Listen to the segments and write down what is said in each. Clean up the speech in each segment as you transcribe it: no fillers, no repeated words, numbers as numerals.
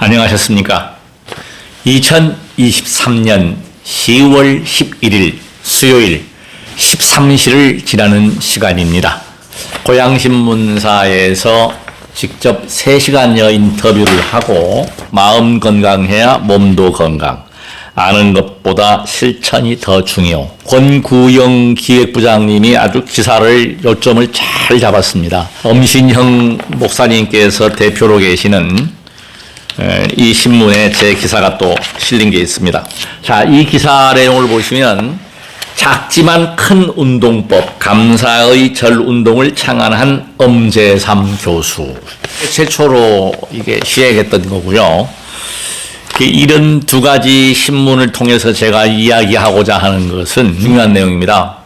안녕하셨습니까? 2023년 10월 11일 수요일 13시를 지나는 시간입니다. 고양신문사에서 직접 3시간여 인터뷰를 하고 마음 건강해야 몸도 건강, 아는 것보다 실천이 더 중요. 권구영 기획부장님이 아주 기사를 요점을 잘 잡았습니다. 엄신형 목사님께서 대표로 계시는 이 신문에 제 기사가 또 실린 게 있습니다. 자, 이 기사 내용을 보시면 작지만 큰 운동법, 감사의 절 운동을 창안한 엄재삼 교수. 최초로 이게 시행했던 거고요. 이런 두 가지 신문을 통해서 제가 이야기하고자 하는 것은 중요한 내용입니다.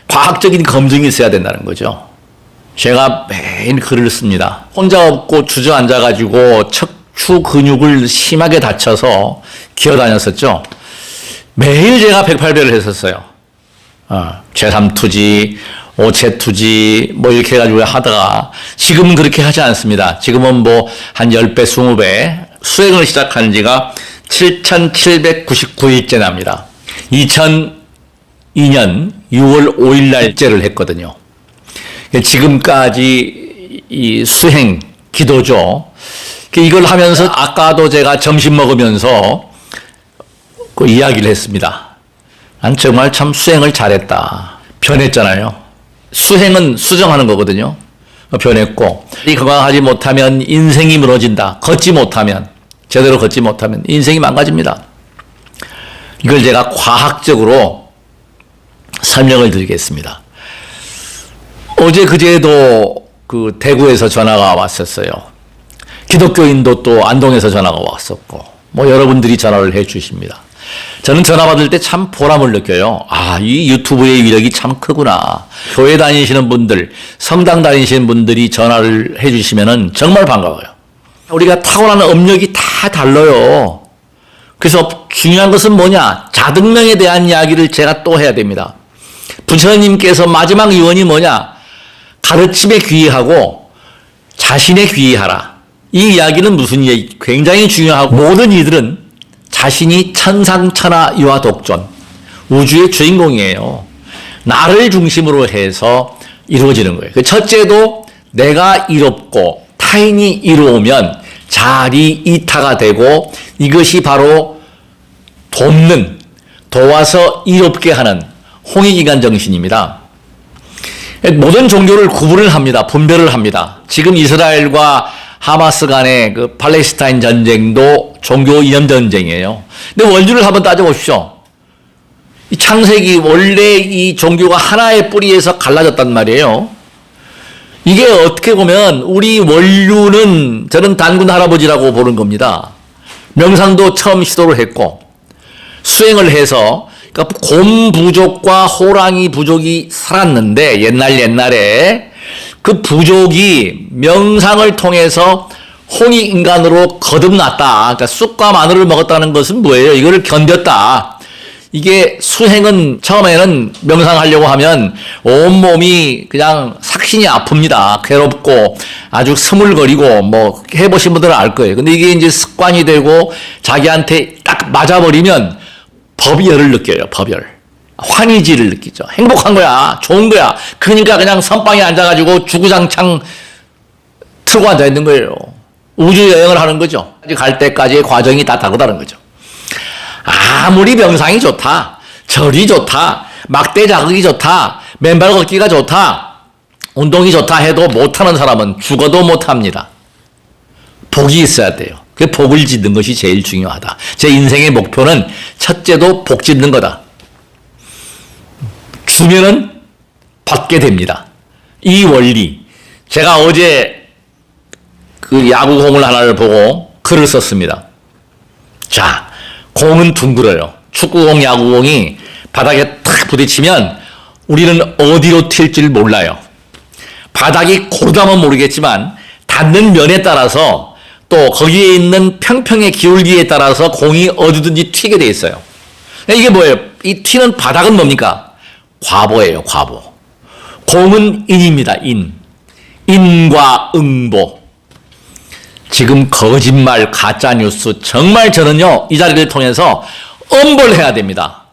과학적인 검증이 있어야 된다는 거죠. 제가 매일 글을 씁니다. 혼자 없고 주저앉아가지고 척추 근육을 심하게 다쳐서 기어다녔었죠. 매일 제가 108배를 했었어요. 제3투지, 5채투지, 뭐 이렇게 해가지고 하다가 지금은 그렇게 하지 않습니다. 지금은 뭐 한 10배, 20배 수행을 시작한 지가 7,799일째 납니다. 2002년 6월 5일 날째를 했거든요. 지금까지 이 수행, 기도죠. 이걸 하면서 아까도 제가 점심 먹으면서 그 이야기를 했습니다. 난 정말 참 수행을 잘했다. 변했잖아요. 수행은 수정하는 거거든요. 변했고, 건강하지 못하면 인생이 무너진다. 걷지 못하면, 제대로 걷지 못하면 인생이 망가집니다. 이걸 제가 과학적으로 설명을 드리겠습니다. 어제 그제도 그 대구에서 전화가 왔었어요. 기독교인도 또 안동에서 전화가 왔었고, 뭐 여러분들이 전화를 해 주십니다. 저는 전화 받을 때 참 보람을 느껴요. 아, 이 유튜브의 위력이 참 크구나. 교회 다니시는 분들, 성당 다니시는 분들이 전화를 해 주시면은 정말 반가워요. 우리가 타고나는 업력이 다 달라요. 그래서 중요한 것은 뭐냐? 자등명에 대한 이야기를 제가 또 해야 됩니다. 부처님께서 마지막 유언이 뭐냐? 가르침에 귀의하고 자신에 귀의하라. 이 이야기는 무슨 얘기? 굉장히 중요하고, 모든 이들은 자신이 천상천하 유아독존, 우주의 주인공이에요. 나를 중심으로 해서 이루어지는 거예요. 첫째도 내가 이롭고 타인이 이루오면 자리 이타가 되고, 이것이 바로 돕는, 도와서 이롭게 하는 홍익인간 정신입니다. 모든 종교를 구분을 합니다. 분별을 합니다. 지금 이스라엘과 하마스 간의 그 팔레스타인 전쟁도 종교 이념 전쟁이에요. 근데 원주를 한번 따져보십시오. 이 창세기 원래 이 종교가 하나의 뿌리에서 갈라졌단 말이에요. 이게 어떻게 보면 우리 원류는 저는 단군 할아버지라고 보는 겁니다. 명상도 처음 시도를 했고 수행을 해서, 그러니까 곰 부족과 호랑이 부족이 살았는데 옛날에 그 부족이 명상을 통해서 홍익인간으로 거듭났다. 그러니까 쑥과 마늘을 먹었다는 것은 뭐예요? 이거를 견뎠다. 이게 수행은 처음에는 명상하려고 하면 온몸이 그냥 삭신이 아픕니다. 괴롭고 아주 스물거리고 뭐 해보신 분들은 알 거예요. 근데 이게 이제 습관이 되고 자기한테 딱 맞아버리면 법열을 느껴요. 법열. 환희지를 느끼죠. 행복한 거야. 좋은 거야. 그러니까 그냥 선방에 앉아가지고 주구장창 틀고 앉아있는 거예요. 우주 여행을 하는 거죠. 갈 때까지의 과정이 다 다르다는 거죠. 아무리 명상이 좋다, 절이 좋다, 막대 자극이 좋다, 맨발 걷기가 좋다, 운동이 좋다 해도 못하는 사람은 죽어도 못합니다. 복이 있어야 돼요. 그 복을 짓는 것이 제일 중요하다. 제 인생의 목표는 첫째도 복 짓는 거다. 주면은 받게 됩니다. 이 원리. 제가 어제 그 야구공을 하나를 보고 글을 썼습니다. 자, 공은 둥글어요. 축구공, 야구공이 바닥에 탁 부딪히면 우리는 어디로 튈지를 몰라요. 바닥이 고르다면 모르겠지만 닿는 면에 따라서 또 거기에 있는 평평의 기울기에 따라서 공이 어디든지 튀게 돼 있어요. 이게 뭐예요? 이 튀는 바닥은 뭡니까? 과보예요, 과보. 공은 인입니다, 인. 인과 응보. 지금 거짓말, 가짜뉴스 정말 저는요 이 자리를 통해서 엄벌해야 됩니다.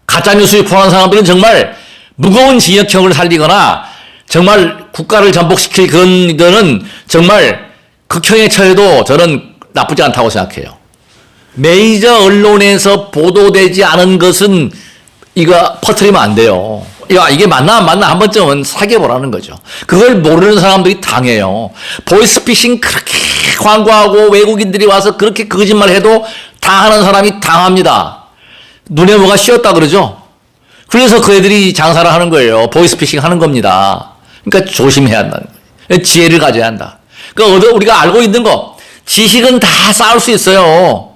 가짜뉴스에 유포하는 사람들은 정말 무거운 징역형을 살리거나 정말 국가를 전복시킬 그런 거는 정말 극형에 처해도 저는 나쁘지 않다고 생각해요. 메이저 언론에서 보도되지 않은 것은 이거 퍼뜨리면 안 돼요. 야, 이게 맞나 안 맞나 한 번쯤은 사귀어보라는 거죠. 그걸 모르는 사람들이 당해요. 보이스피싱 그렇게 광고하고 외국인들이 와서 그렇게 거짓말 해도 당하는 사람이 당합니다. 눈에 뭐가 씌었다 그러죠. 그래서 그 애들이 장사를 하는 거예요. 보이스피싱 하는 겁니다. 그러니까 조심해야 한다는 거예요. 지혜를 가져야 한다. 그러니까 우리가 알고 있는 거, 지식은 다 쌓을 수 있어요.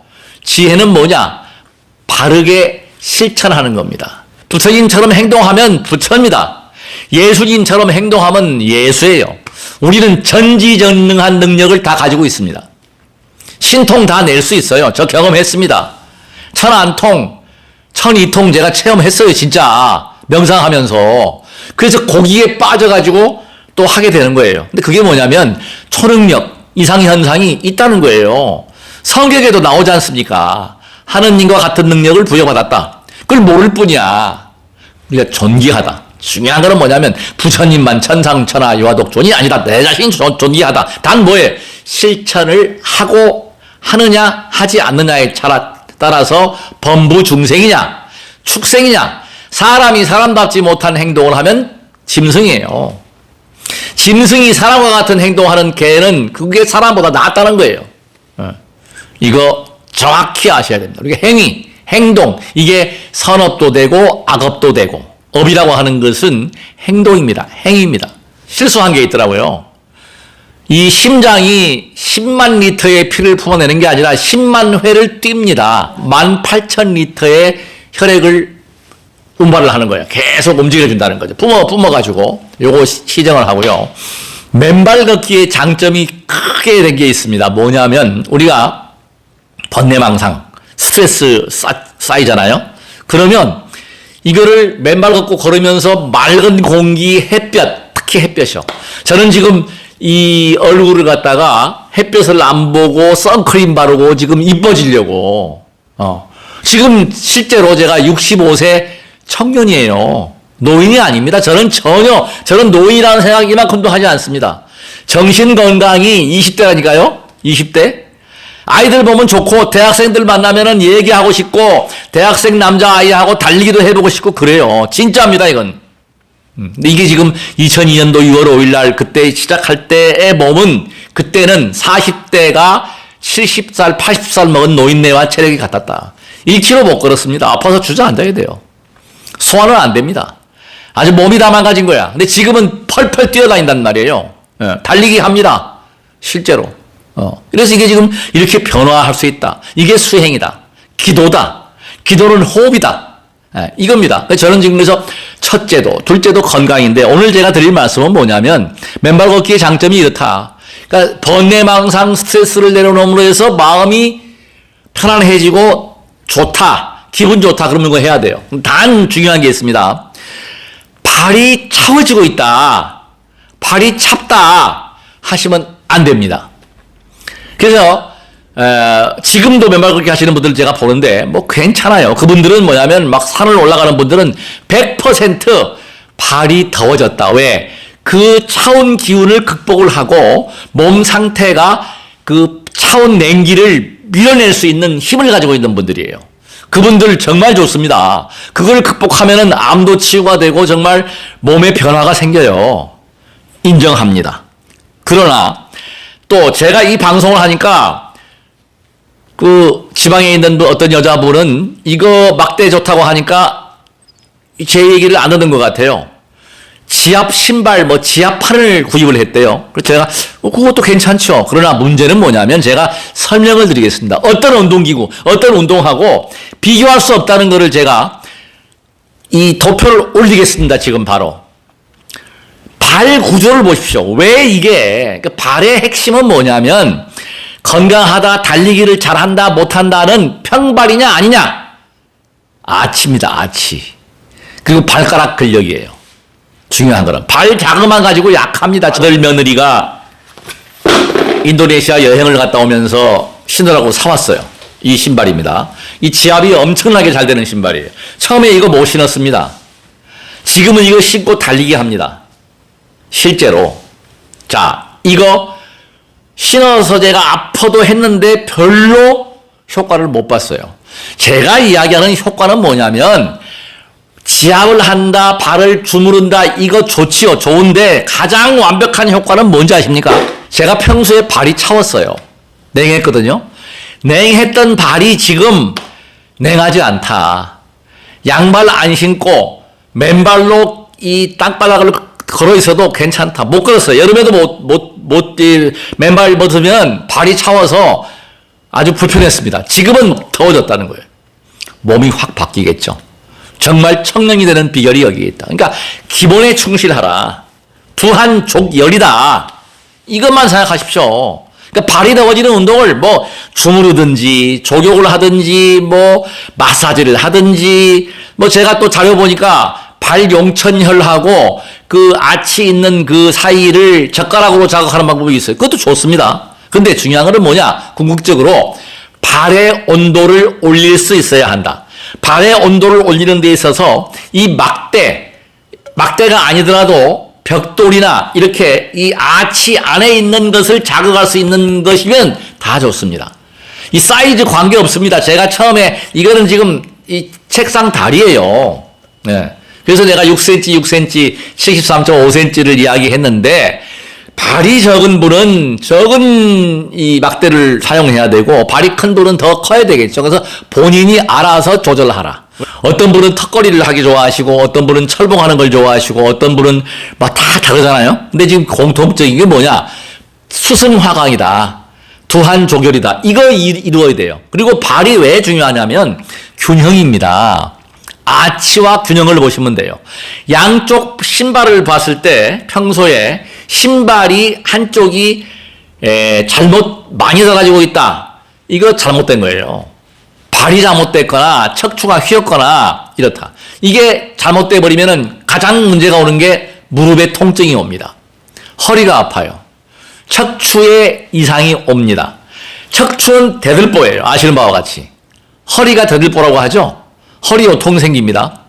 지혜는 뭐냐? 바르게 실천하는 겁니다. 부처님처럼 행동하면 부처입니다. 예수님처럼 행동하면 예수예요. 우리는 전지전능한 능력을 다 가지고 있습니다. 신통 다 낼 수 있어요. 저 경험했습니다. 천안통, 천이통 제가 체험했어요. 진짜 명상하면서. 그래서 거기에 빠져가지고 또 하게 되는 거예요. 근데 그게 뭐냐면 초능력, 이상현상이 있다는 거예요. 성경에도 나오지 않습니까? 하느님과 같은 능력을 부여받았다. 그걸 모를 뿐이야. 우리가 존귀하다. 중요한 거는 뭐냐면 부처님만 천상천하 유화독존이 아니다. 내 자신이 존귀하다. 단 뭐에 실천을 하고 하느냐 하지 않느냐에 따라서 범부 중생이냐 축생이냐. 사람이 사람답지 못한 행동을 하면 짐승이에요. 짐승이 사람과 같은 행동하는 개는 그게 사람보다 낫다는 거예요. 이거 정확히 아셔야 됩니다. 우리가 행위, 행동, 이게 선업도 되고 악업도 되고, 업이라고 하는 것은 행동입니다. 행위입니다. 실수한 게 있더라고요. 이 심장이 10만 리터의 피를 품어내는 게 아니라 10만 회를 뜁니다. 18,000리터의 혈액을 운반을 하는 거예요. 계속 움직여준다는 거죠. 뿜어가지고 요거 시정을 하고요. 맨발 걷기의 장점이 크게 된 게 있습니다. 뭐냐면 우리가 번뇌망상, 스트레스 쌓이잖아요. 그러면 이거를 맨발 걷고 걸으면서 맑은 공기, 햇볕, 특히 햇볕이요. 저는 지금 이 얼굴을 갖다가 햇볕을 안 보고 선크림 바르고 지금 이뻐지려고. 지금 실제로 제가 65세 청년이에요. 노인이 아닙니다. 저는 노인이라는 생각 이만큼도 하지 않습니다. 정신건강이 20대라니까요. 20대. 아이들 보면 좋고 대학생들 만나면은 얘기하고 싶고 대학생 남자아이하고 달리기도 해보고 싶고 그래요. 진짜입니다 이건. 근데 이게 지금 2002년도 6월 5일 날 그때 시작할 때의 몸은 그때는 40대가 70살 80살 먹은 노인네와 체력이 같았다. 1km 못 걸었습니다. 아파서 주저앉아야 돼요. 소화는 안 됩니다. 아주 몸이 다 망가진 거야. 근데 지금은 펄펄 뛰어다닌단 말이에요. 달리기 합니다. 실제로. 그래서 이게 지금 이렇게 변화할 수 있다. 이게 수행이다. 기도다. 기도는 호흡이다. 이겁니다. 저는 지금 그래서 첫째도, 둘째도 건강인데 오늘 제가 드릴 말씀은 뭐냐면 맨발 걷기의 장점이 이렇다. 그러니까 번뇌망상 스트레스를 내려놓음으로 해서 마음이 편안해지고 좋다. 기분 좋다. 그러면 거 해야 돼요. 단 중요한 게 있습니다. 발이 차워지고 있다. 발이 찹다. 하시면 안 됩니다. 그래서 지금도 맨발 걷기 하시는 분들 제가 보는데 뭐 괜찮아요. 그분들은 뭐냐면 막 산을 올라가는 분들은 100% 발이 더워졌다. 왜? 그 차온 기운을 극복을 하고 몸 상태가 그 차온 냉기를 밀어낼 수 있는 힘을 가지고 있는 분들이에요. 그분들 정말 좋습니다. 그걸 극복하면은 암도 치유가 되고 정말 몸에 변화가 생겨요. 인정합니다. 그러나 또 제가 이 방송을 하니까 그 지방에 있는 어떤 여자분은 이거 막대 좋다고 하니까 제 얘기를 안 듣는 것 같아요. 지압 신발, 지압판을 구입을 했대요. 그래서 제가 그것도 괜찮죠. 그러나 문제는 뭐냐면 제가 설명을 드리겠습니다. 어떤 운동기구, 어떤 운동하고 비교할 수 없다는 것을 제가 이 도표를 올리겠습니다. 지금 바로. 발 구조를 보십시오. 왜 이게, 발의 핵심은 뭐냐면 건강하다, 달리기를 잘한다, 못한다는 평발이냐 아니냐. 아치입니다. 아치. 그리고 발가락 근력이에요. 중요한 거는 발 자금만 가지고 약합니다. 저들 며느리가 인도네시아 여행을 갔다 오면서 신으라고 사왔어요. 이 신발입니다. 이 지압이 엄청나게 잘 되는 신발이에요. 처음에 이거 못 신었습니다. 지금은 이거 신고 달리기 합니다. 실제로. 자, 이거 신어서 제가 아파도 했는데 별로 효과를 못 봤어요. 제가 이야기하는 효과는 뭐냐면 지압을 한다, 발을 주무른다, 이거 좋지요. 좋은데 가장 완벽한 효과는 뭔지 아십니까? 제가 평소에 발이 차웠어요. 냉했거든요. 냉했던 발이 지금 냉하지 않다. 양발 안 신고 맨발로 이 땅바닥을 걸어 있어도 괜찮다. 못 걸었어요. 여름에도 맨발 벗으면 발이 차워서 아주 불편했습니다. 지금은 더워졌다는 거예요. 몸이 확 바뀌겠죠. 정말 청량이 되는 비결이 여기에 있다. 그러니까 기본에 충실하라. 두한족열이다. 이것만 생각하십시오. 그러니까 발이 더워지는 운동을 뭐 주무르든지 족욕을 하든지 뭐 마사지를 하든지 뭐 제가 또 자료 보니까 발용천혈하고 그 아치 있는 그 사이를 젓가락으로 자극하는 방법이 있어요. 그것도 좋습니다. 근데 중요한 것은 뭐냐? 궁극적으로 발의 온도를 올릴 수 있어야 한다. 발의 온도를 올리는 데 있어서 이 막대가 아니더라도 벽돌이나 이렇게 이 아치 안에 있는 것을 자극할 수 있는 것이면 다 좋습니다. 이 사이즈 관계 없습니다. 제가 처음에 이거는 지금 이 책상 다리예요. 네. 그래서 내가 6cm, 6cm, 73.5cm를 이야기했는데 발이 적은 분은 적은 이 막대를 사용해야 되고 발이 큰 분은 더 커야 되겠죠. 그래서 본인이 알아서 조절하라. 어떤 분은 턱걸이를 하기 좋아하시고 어떤 분은 철봉하는 걸 좋아하시고 어떤 분은 막 다 다르잖아요. 근데 지금 공통적인 게 뭐냐? 수승화강이다. 두한조결이다. 이거 이루어야 돼요. 그리고 발이 왜 중요하냐면 균형입니다. 아치와 균형을 보시면 돼요. 양쪽 신발을 봤을 때 평소에 신발이 한쪽이 잘못 많이 달아지고 있다. 이거 잘못된 거예요. 발이 잘못됐거나 척추가 휘었거나 이렇다. 이게 잘못돼 버리면은 가장 문제가 오는 게 무릎에 통증이 옵니다. 허리가 아파요. 척추에 이상이 옵니다. 척추는 대들보예요. 아시는 바와 같이. 허리가 대들보라고 하죠. 허리 요통 생깁니다.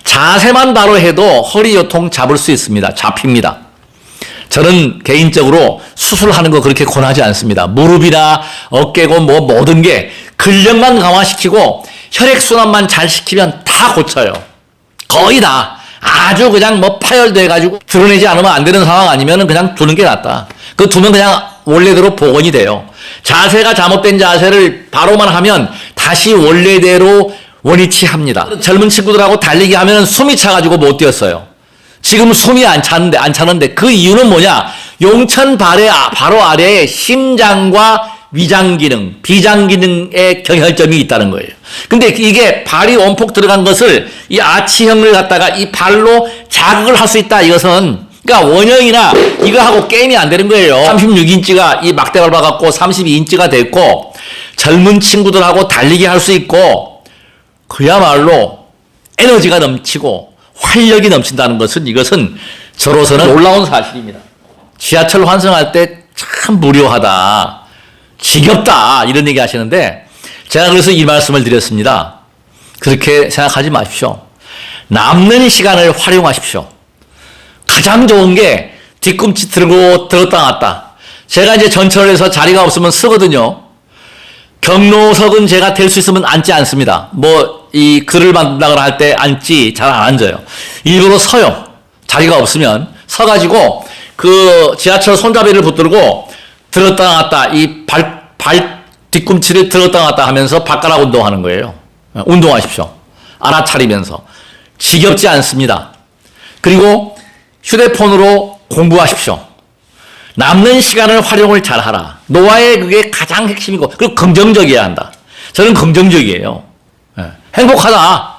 자세만 바로 해도 허리 요통 잡을 수 있습니다. 잡힙니다. 저는 개인적으로 수술하는 거 그렇게 권하지 않습니다. 무릎이나 어깨고 뭐 모든 게 근력만 강화시키고 혈액순환만 잘 시키면 다 고쳐요. 거의 다. 아주 그냥 뭐 파열돼가지고 드러내지 않으면 안 되는 상황 아니면 그냥 두는 게 낫다. 그 두면 그냥 원래대로 복원이 돼요. 자세가 잘못된 자세를 바로만 하면 다시 원래대로 원위치 합니다. 젊은 친구들하고 달리기 하면 숨이 차가지고 못 뛰었어요. 지금 숨이 안 차는데 그 이유는 뭐냐? 용천 바로 아래에 심장과 위장 기능, 비장 기능의 경혈점이 있다는 거예요. 근데 이게 발이 원폭 들어간 것을 이 아치형을 갖다가 이 발로 자극을 할 수 있다. 이것은 그러니까 원형이나 이거하고 게임이 안 되는 거예요. 36인치가 이 막대 밟아갖고 32인치가 됐고 젊은 친구들하고 달리기 할 수 있고 그야말로 에너지가 넘치고 활력이 넘친다는 것은 이것은 저로서는 놀라운 사실입니다. 지하철 환승할 때 참 무료하다. 지겹다. 이런 얘기 하시는데 제가 그래서 이 말씀을 드렸습니다. 그렇게 생각하지 마십시오. 남는 시간을 활용하십시오. 가장 좋은 게 뒤꿈치 들고 들었다 놨다. 제가 이제 전철에서 자리가 없으면 쓰거든요. 경로석은 제가 될 수 있으면 앉지 않습니다. 뭐 이 글을 만든다거나 할 때 앉지 잘 안 앉아요. 일부러 서요. 자리가 없으면 서가지고 그 지하철 손잡이를 붙들고 들었다 놨다 이 발 뒤꿈치를 들었다 놨다 하면서 발가락 운동하는 거예요. 운동하십시오. 알아차리면서. 지겹지 않습니다. 그리고 휴대폰으로 공부하십시오. 남는 시간을 활용을 잘하라. 노화의 그게 가장 핵심이고 그리고 긍정적이어야 한다. 저는 긍정적이에요. 행복하다.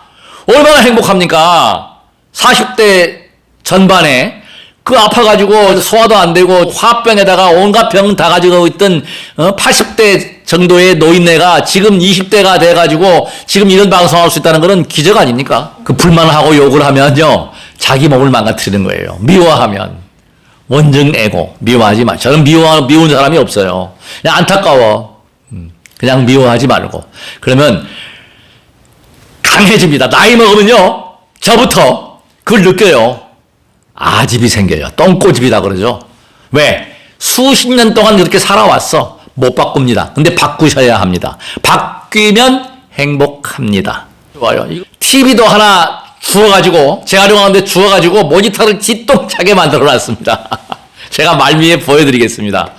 얼마나 행복합니까? 40대 전반에 그 아파가지고 소화도 안 되고 화병에다가 온갖 병 다 가지고 있던 80대 정도의 노인네가 지금 20대가 돼가지고 지금 이런 방송할 수 있다는 것은 기적 아닙니까? 그 불만하고 욕을 하면요 자기 몸을 망가뜨리는 거예요. 미워하면 원증 애고 미워하지 마. 저는 미운 사람이 없어요. 그냥 안타까워. 그냥 미워하지 말고. 그러면 강해집니다. 나이 먹으면요. 저부터 그걸 느껴요. 아집이 생겨요. 똥꼬집이다 그러죠. 왜? 수십 년 동안 그렇게 살아왔어. 못 바꿉니다. 근데 바꾸셔야 합니다. 바뀌면 행복합니다. 좋아요. TV도 하나 주워가지고, 재활용하는데 주워가지고 모니터를 기똥차게 만들어놨습니다. 제가 말미에 보여드리겠습니다.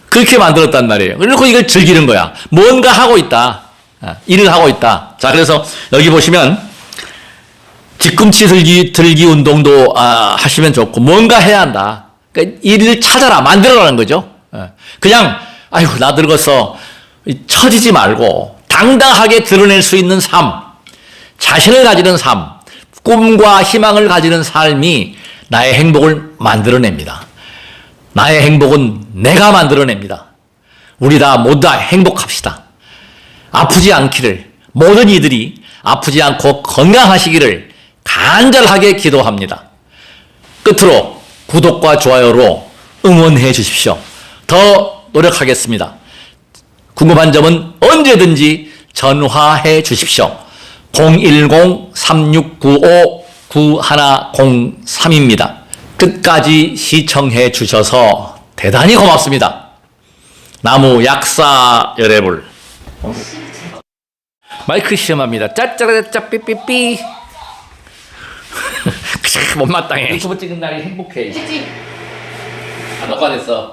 그렇게 만들었단 말이에요. 그리고 이걸 즐기는 거야. 뭔가 하고 있다. 일을 하고 있다. 자, 그래서 여기 보시면 뒤꿈치 들기 운동도 하시면 좋고, 뭔가 해야 한다. 그러니까 일을 찾아라, 만들어라는 거죠. 그냥 아이고 나 늙었어 처지지 말고 당당하게 드러낼 수 있는 삶, 자신을 가지는 삶, 꿈과 희망을 가지는 삶이 나의 행복을 만들어냅니다. 나의 행복은 내가 만들어냅니다. 우리 다 모두 다 행복합시다. 아프지 않기를, 모든 이들이 아프지 않고 건강하시기를 간절하게 기도합니다. 끝으로 구독과 좋아요로 응원해 주십시오. 더 노력하겠습니다. 궁금한 점은 언제든지 전화해 주십시오. 010-3695-9103입니다. 끝까지 시청해 주셔서 대단히 고맙습니다. 나무 약사 열애불 마이크 시험합니다. 짜짜라짜 삐삐삐. 못마땅해. 유튜브 찍은 날이 행복해. 그치? 녹화됐어.